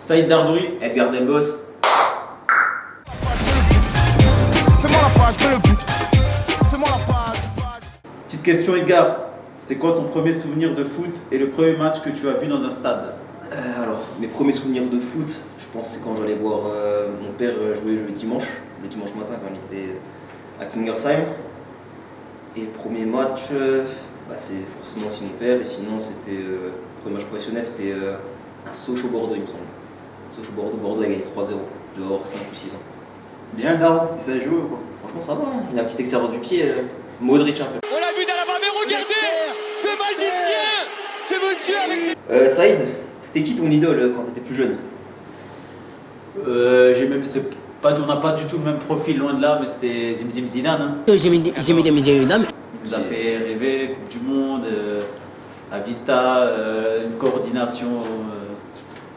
Saïd Dardouri. Edgar Delbos. Petite question Edgar, c'est quoi ton premier souvenir de foot et le premier match que tu as vu dans un stade? Alors, mes premiers souvenirs de foot, je pense que c'est quand j'allais voir mon père jouer le dimanche matin quand il était à Kingersheim. Et premier match, c'est forcément aussi mon père. Et sinon, c'était le premier match professionnel, c'était un Sochaux-Bordeaux, il me semble. Sochaux-Bordeaux a gagné 3-0, dehors 5 ou 6 ans. Bien Daron, il savait jouer ou quoi? Franchement, ça va, hein. Il a un petit extérieur du pied, Modric un peu. On l'a vu dans la main, mais regardez ce magicien, ce monsieur avec... Saïd, c'était qui ton idole quand t'étais plus jeune? On n'a pas du tout le même profil, loin de là, mais c'était Zinedine Zidane. Hein. J'ai mis des Zidane. Il nous a fait rêver, Coupe du Monde, à Vista, une coordination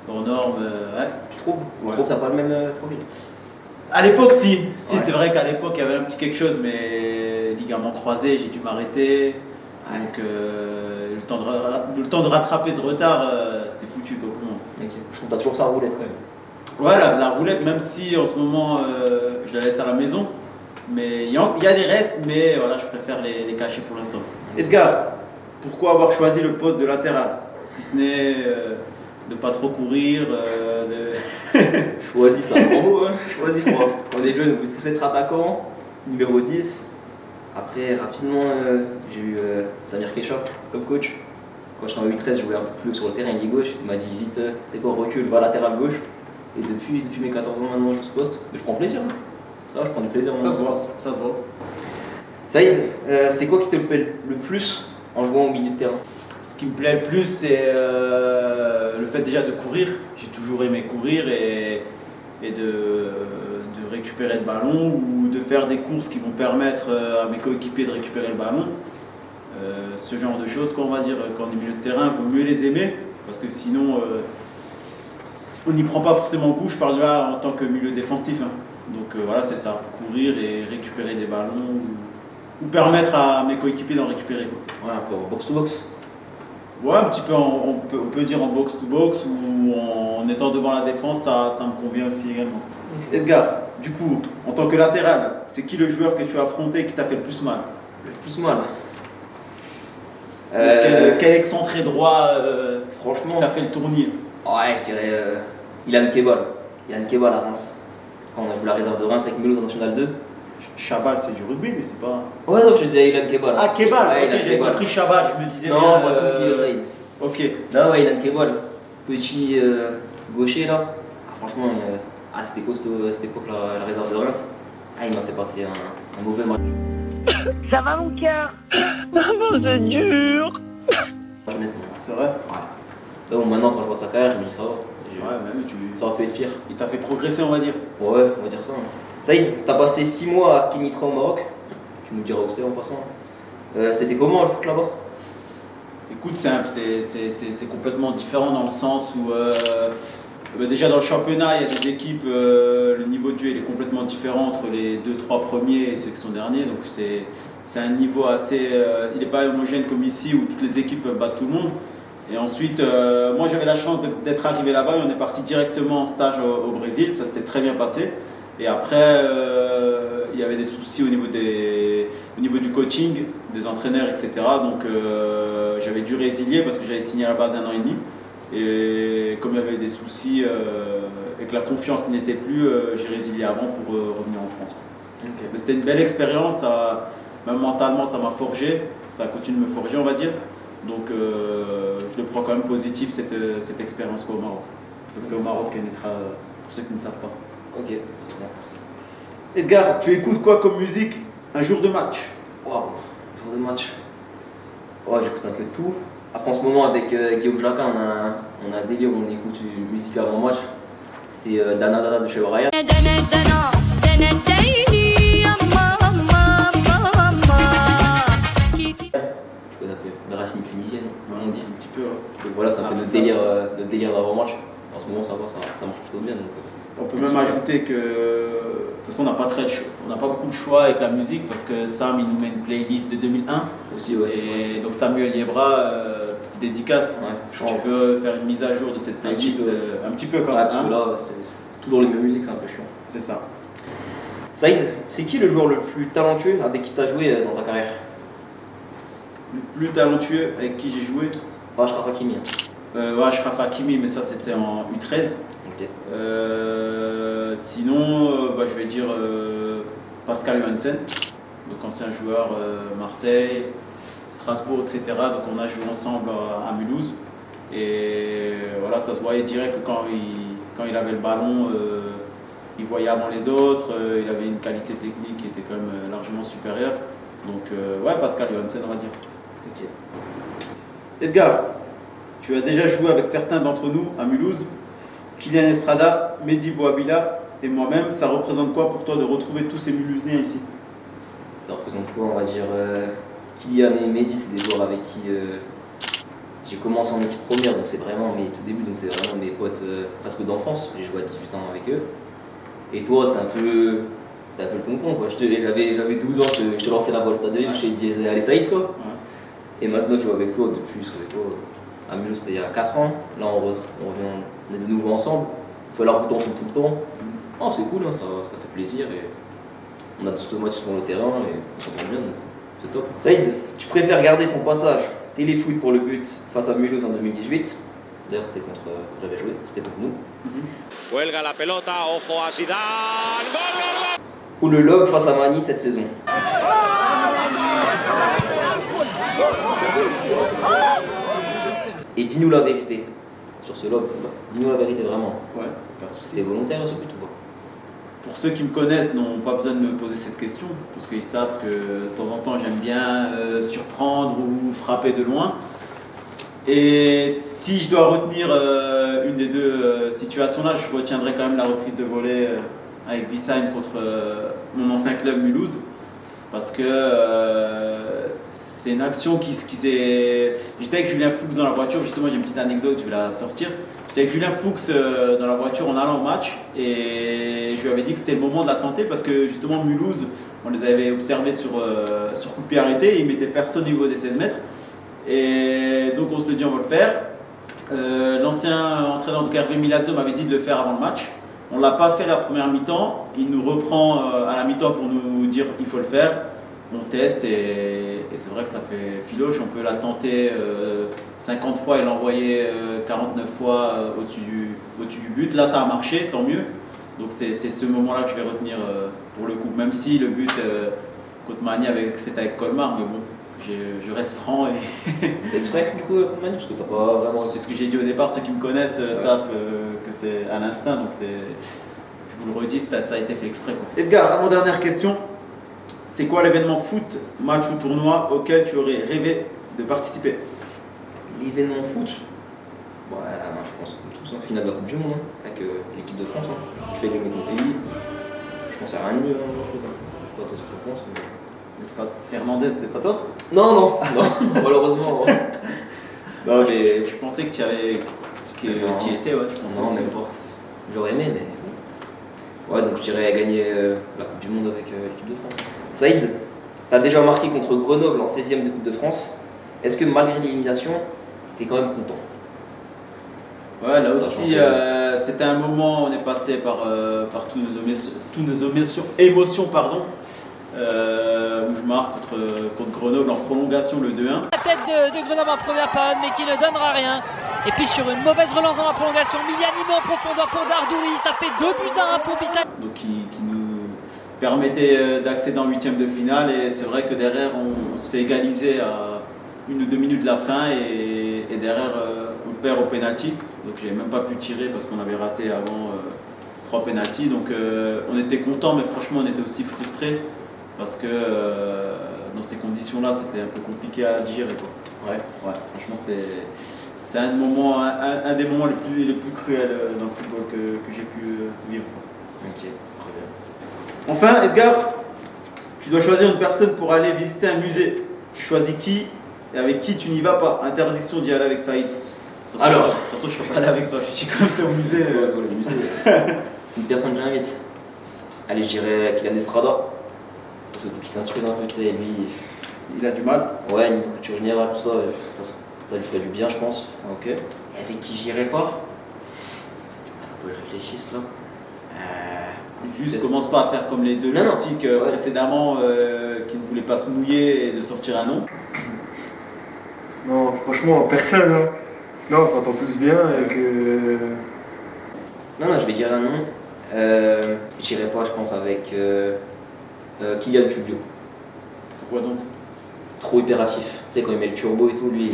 hors norme. Ouais. Tu trouves? Ouais. Je trouve que t'as pas le même profil. À l'époque, si. Ouais. C'est vrai qu'à l'époque, il y avait un petit quelque chose, mais ligament croisé, j'ai dû m'arrêter. Ouais. Donc, le temps de rattraper ce retard, c'était foutu. Quoi, pour moi. Ok. Je trouve que t'as toujours ça à roulette quand même. Ouais, la roulette, même si en ce moment, je la laisse à la maison. Mais il y a des restes, mais voilà, je préfère les cacher pour l'instant. Edgar, pourquoi avoir choisi le poste de latéral? Si ce n'est de pas trop courir, Choisis, c'est un grand mot, hein. Choisis, je crois. Quand on est jeune, on veut tous être attaquants. Numéro 10. Après, rapidement, j'ai eu Samir Kecha comme coach. Quand j'étais en U13, je jouais un peu plus sur le terrain, il est gauche. Il m'a dit vite, tu sais quoi, recule, va latéral gauche. Et depuis mes 14 ans maintenant, je joue ce poste. Mais je prends plaisir. Hein. Ça va, je prends du plaisir. ça se voit, ça se voit. Saïd, c'est quoi qui te plaît le plus en jouant au milieu de terrain? Ce qui me plaît le plus, c'est le fait déjà de courir. J'ai toujours aimé courir et de récupérer le ballon ou de faire des courses qui vont permettre à mes coéquipiers de récupérer le ballon. Ce genre de choses, on va dire, quand on est milieu de terrain, il vaut mieux les aimer parce que sinon, on n'y prend pas forcément goût. Je parle là en tant que milieu défensif. Hein. Donc voilà, c'est ça, courir et récupérer des ballons ou permettre à mes coéquipiers d'en récupérer. Quoi. Ouais, un peu en box-to-box. Ouais, un petit peu, on peut dire en box-to-box ou en étant devant la défense, ça me convient aussi également. Edgar, du coup, en tant que latéral, c'est qui le joueur que tu as affronté et qui t'a fait le plus mal? Le plus mal. Quel excentré droit Franchement, qui t'a fait le tournier? ouais, je dirais Ilan Kebal. Ilan Kebal à Reims. Quand on a joué la réserve de Reims avec Mulhouse en National 2. Chabal, c'est du rugby, mais c'est pas. Ouais, non, je disais Ilan Kebal. Ah, Kebal, Ouais, ok, Ilan j'avais Kebal. compris Chabal, je me disais. Non, bien, pas de soucis, Saïd. Ok. Non, ouais, Ilan Kebal. Petit gaucher là. Ah, franchement, c'était costaud à cette époque, la réserve de Reims. Ah, il m'a fait passer un mauvais match. Ça va mon cœur? C'est dur. Honnêtement. C'est vrai? Ouais. Là, bon, maintenant, quand je vois sa carrière, je me dis ça va. Ouais, même Ça aurait pu être pire. il t'a fait progresser, on va dire. Ouais, on va dire ça. Hein. Saïd, t'as passé 6 mois à Kenitra au Maroc. Tu nous diras où c'est en passant. C'était comment le foot là-bas? Écoute, c'est complètement différent dans le sens où déjà dans le championnat, il y a des équipes, le niveau de jeu il est complètement différent entre les 2-3 premiers et ceux qui sont derniers. Donc c'est un niveau assez. Il n'est pas homogène comme ici où toutes les équipes peuvent battre tout le monde. Et ensuite, moi j'avais la chance d'être arrivé là-bas et on est parti directement en stage au Brésil. Ça s'était très bien passé. Et après, il y avait des soucis au niveau du coaching, des entraîneurs, etc. Donc j'avais dû résilier parce que j'avais signé à la base 1 an et demi. Et comme il y avait des soucis et que la confiance n'était plus, j'ai résilié avant pour revenir en France. Okay. Mais c'était une belle expérience, même mentalement ça m'a forgé, ça continue de me forger on va dire. Donc je le prends quand même positif cette expérience au Maroc. Donc c'est au Maroc qu'elle naîtra pour ceux qui ne savent pas. Ok, très bien. Edgar, tu écoutes quoi comme musique un jour de match? Waouh, jour de match. Ouais, j'écoute un peu de tout. Après, en ce moment, avec Guillaume Jacquin, on a un délire où on écoute une musique avant match. C'est Dana Dana de chez Orion. Je connais un peu les racines tunisiennes, on dit. Un petit peu. Donc voilà, ça fait notre délire d'avant-match. En ce moment, ça va, ça marche plutôt bien. Donc, On peut même ajouter que de toute façon on n'a pas beaucoup de choix avec la musique parce que Sam il nous met une playlist de 2001 aussi, ouais. et donc Samuel Yebra dédicace. Ouais, Si tu peux faire une mise à jour de cette playlist, un petit peu quand Ouais, même. parce que là, c'est toujours les mêmes musiques, c'est un peu chiant. C'est ça. Saïd, c'est qui le joueur le plus talentueux avec qui tu as joué dans ta carrière? Le plus talentueux avec qui j'ai joué, Achraf Hakimi. Achraf Hakimi, mais ça c'était en U13. Ok. Sinon, je vais dire Pascal Johansen, donc ancien joueur Marseille, Strasbourg, etc. Donc on a joué ensemble à Mulhouse. Et voilà, ça se voyait direct que quand il avait le ballon, il voyait avant les autres, il avait une qualité technique qui était quand même largement supérieure. Donc ouais, Pascal Johansen, on va dire. Ok. Edgar, tu as déjà joué avec certains d'entre nous à Mulhouse. Kylian Estrada, Mehdi Bouabila et moi-même, ça représente quoi pour toi de retrouver tous ces Mulhousiens ici? Ça représente quoi? On va dire Kylian et Mehdi, c'est des joueurs avec qui j'ai commencé en équipe première, donc c'est vraiment mes tout débuts, donc c'est vraiment mes potes presque d'enfance. J'ai joué à 18 ans avec eux. Et toi, c'est un peu. T'es un peu le tonton, quoi. J'avais 12 ans, je te lançais la balle au stade de Lille, je t'ai dit allez Saïd, quoi. Ouais. Et maintenant, tu vois, avec toi, depuis, parce que avec toi, à Mulhouse, c'était il y a 4 ans. Là, on est de nouveau ensemble. Il faut la route ensemble tout le temps. Oh, c'est cool, hein, ça fait plaisir. Et on a tous automatisme sur le terrain et on s'entend bien, donc c'est top. Saïd, tu préfères garder ton passage téléfoot pour le but face à Mulhouse en 2018? D'ailleurs, c'était contre. J'avais joué, c'était contre nous. Cuelga la pelota, ojo a Zidane. Gol, gol, gol. Ou le lob face à Mani cette saison? Et dis-nous la vérité sur ce lob. Dis-nous la vérité vraiment. Ouais, pas de souci. C'était volontaire ce but ou pas? Pour ceux qui me connaissent, n'ont pas besoin de me poser cette question, parce qu'ils savent que de temps en temps j'aime bien surprendre ou frapper de loin. Et si je dois retenir une des deux situations-là, je retiendrai quand même la reprise de volée avec Bissheim contre mon ancien club Mulhouse. Parce que c'est une action qui s'est. J'étais avec Julien Fuchs dans la voiture, justement, j'ai une petite anecdote, je vais la sortir. J'étais avec Julien Fuchs dans la voiture en allant au match et je lui avais dit que c'était le moment de la tenter parce que justement Mulhouse, on les avait observés sur coup de pied arrêté et ils mettaient personne au niveau des 16 mètres. Et donc on se le dit, on va le faire. L'ancien entraîneur de Hervé Milazzo m'avait dit de le faire avant le match. On ne l'a pas fait la première mi-temps. Il nous reprend à la mi-temps pour nous dire il faut le faire. On teste et c'est vrai que ça fait filoche. On peut la tenter 50 fois et l'envoyer 49 fois au-dessus du but. Là, ça a marché, tant mieux. Donc c'est ce moment-là que je vais retenir pour le coup. Même si le but contre Mani, c'était avec Colmar, mais bon. Je reste franc et. T'es exprès du coup, Mani, parce que t'as pas vraiment. C'est ce que j'ai dit au départ. Ceux qui me connaissent savent que c'est à l'instinct, donc je vous le redis, ça a été fait exprès. Quoi. Edgar, avant-dernière question. C'est quoi l'événement foot, match ou tournoi auquel tu aurais rêvé de participer? L'événement foot? Bah, je pense que tout ça, finale de la Coupe du Monde, hein, avec l'équipe de France. Hein. Tu fais gagner ton pays. Je pense à rien de mieux dans le foot. Hein. Je sais pas toi ce que tu penses. Mais... C'est pas Hernandez, c'est pas toi? Non, malheureusement. Non, mais. Je pensais que tu y étais, ouais. Non, même pas. J'aurais aimé, mais. Ouais, donc je dirais gagner la Coupe du Monde avec l'équipe de France. Saïd, t'as déjà marqué contre Grenoble en 16e de Coupe de France. Est-ce que malgré l'élimination, t'es quand même content? Ouais, là aussi, c'était un moment, on est passé par tous nos émotions, pardon. Où je marque contre Grenoble en prolongation le 2-1. La tête de Grenoble en première période mais qui ne donnera rien. Et puis sur une mauvaise relance dans la prolongation, Miliani met en profondeur pour Dardouri, ça fait 2-1 pour Bissheim. Donc qui nous permettait d'accéder en huitième de finale et c'est vrai que derrière on se fait égaliser à 1 ou 2 minutes de la fin et derrière on perd au pénalty. Donc j'ai même pas pu tirer parce qu'on avait raté avant 3 pénaltys. Donc on était content mais franchement on était aussi frustrés. Parce que dans ces conditions-là, c'était un peu compliqué à digérer. Quoi. Ouais, franchement, c'est un des moments les plus cruels dans le football que j'ai pu vivre. Ok, très bien. Enfin, Edgar, tu dois choisir une personne pour aller visiter un musée. Tu choisis qui et avec qui tu n'y vas pas. Interdiction d'y aller avec Saïd. De toute façon, je ne serais pas allé avec toi. Je suis comme ça au musée. Le musée. Une personne que j'invite. Allez, je dirais Kylian Estrada. Parce qu'il faut qu'il s'instruise un peu, tu sais, lui. Il a du mal. Ouais, niveau culture générale, tout ça, Ça lui ferait du bien, je pense. Ok. Avec qui j'irais pas? Attends, faut que je réfléchisse là. Juste Peut-être. commence pas à faire comme les deux Non, non. loustiques Ouais. précédemment qui ne voulaient pas se mouiller et de sortir un nom. Non, franchement, personne. Hein. Non, on s'entend tous bien et que. Non, je vais dire un nom. J'irai pas, je pense, avec Kylian Tullio. Pourquoi donc? Trop hyperactif. Tu sais, quand il met le turbo et tout, lui,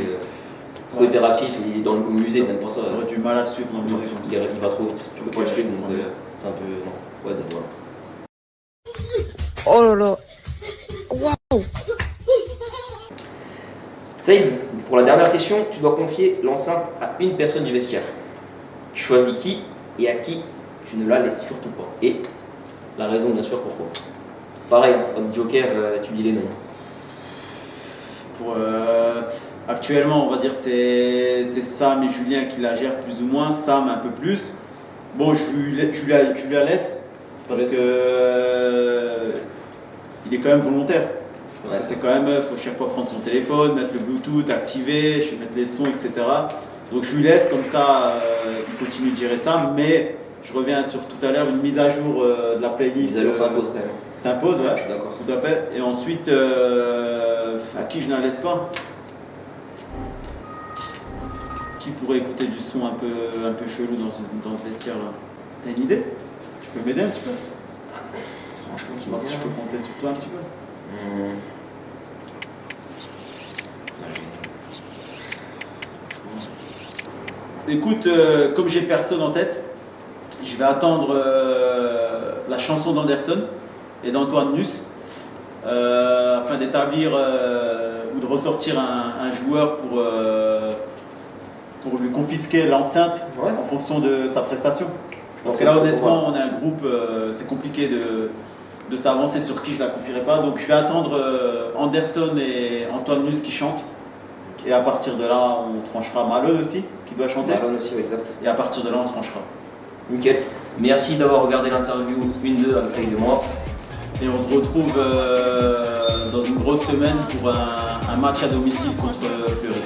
trop Ouais. hyperactif, il est dans le musée, il n'aime pas ça. J'aurais du mal à le suivre dans le Genre, musée. il va trop vite. Tu peux Ok, pas le je suivre, comprends. donc c'est un peu. Non. Ouais, donc voilà. Oh là là. Saïd, pour la dernière question, tu dois confier l'enceinte à une personne du vestiaire. Tu choisis qui et à qui tu ne la laisses surtout pas. Et la raison, bien sûr, pourquoi. Pareil, comme Joker, tu dis les noms. Pour, actuellement, on va dire c'est Sam et Julien qui la gèrent plus ou moins. Sam un peu plus. Bon, je la laisse parce que il est quand même volontaire. Parce Ouais. que c'est quand même, faut chaque fois prendre son téléphone, mettre le Bluetooth, activer, mettre les sons, etc. Donc je lui laisse comme ça, il continue de gérer ça. Mais je reviens sur tout à l'heure, une mise à jour de la playlist. Les allures s'imposent quand même. S'impose, ouais. Je suis d'accord. Tout à fait. Et ensuite, à qui je ne la laisse pas? Qui pourrait écouter du son un peu chelou dans ce vestiaire là? T'as une idée? Tu peux m'aider un petit peu? Franchement, tu Voir si je peux compter sur toi un petit peu. Écoute, comme j'ai personne en tête, je vais attendre la chanson d'Anderson et d'Antoine Nuss afin d'établir ou de ressortir un joueur pour lui confisquer l'enceinte Ouais. en fonction de sa prestation. Parce que Ok, là, honnêtement, pourquoi on est un groupe, c'est compliqué de s'avancer sur qui je la confierai pas. Donc je vais attendre Anderson et Antoine Nuss qui chantent. Et à partir de là, on tranchera. Malone aussi, qui doit chanter. Marlon aussi, ouais, exact. Et à partir de là, on tranchera. Nickel. Merci d'avoir regardé l'interview 1-2 avec Saïd et moi. Et on se retrouve dans une grosse semaine pour un match à domicile contre Fleury.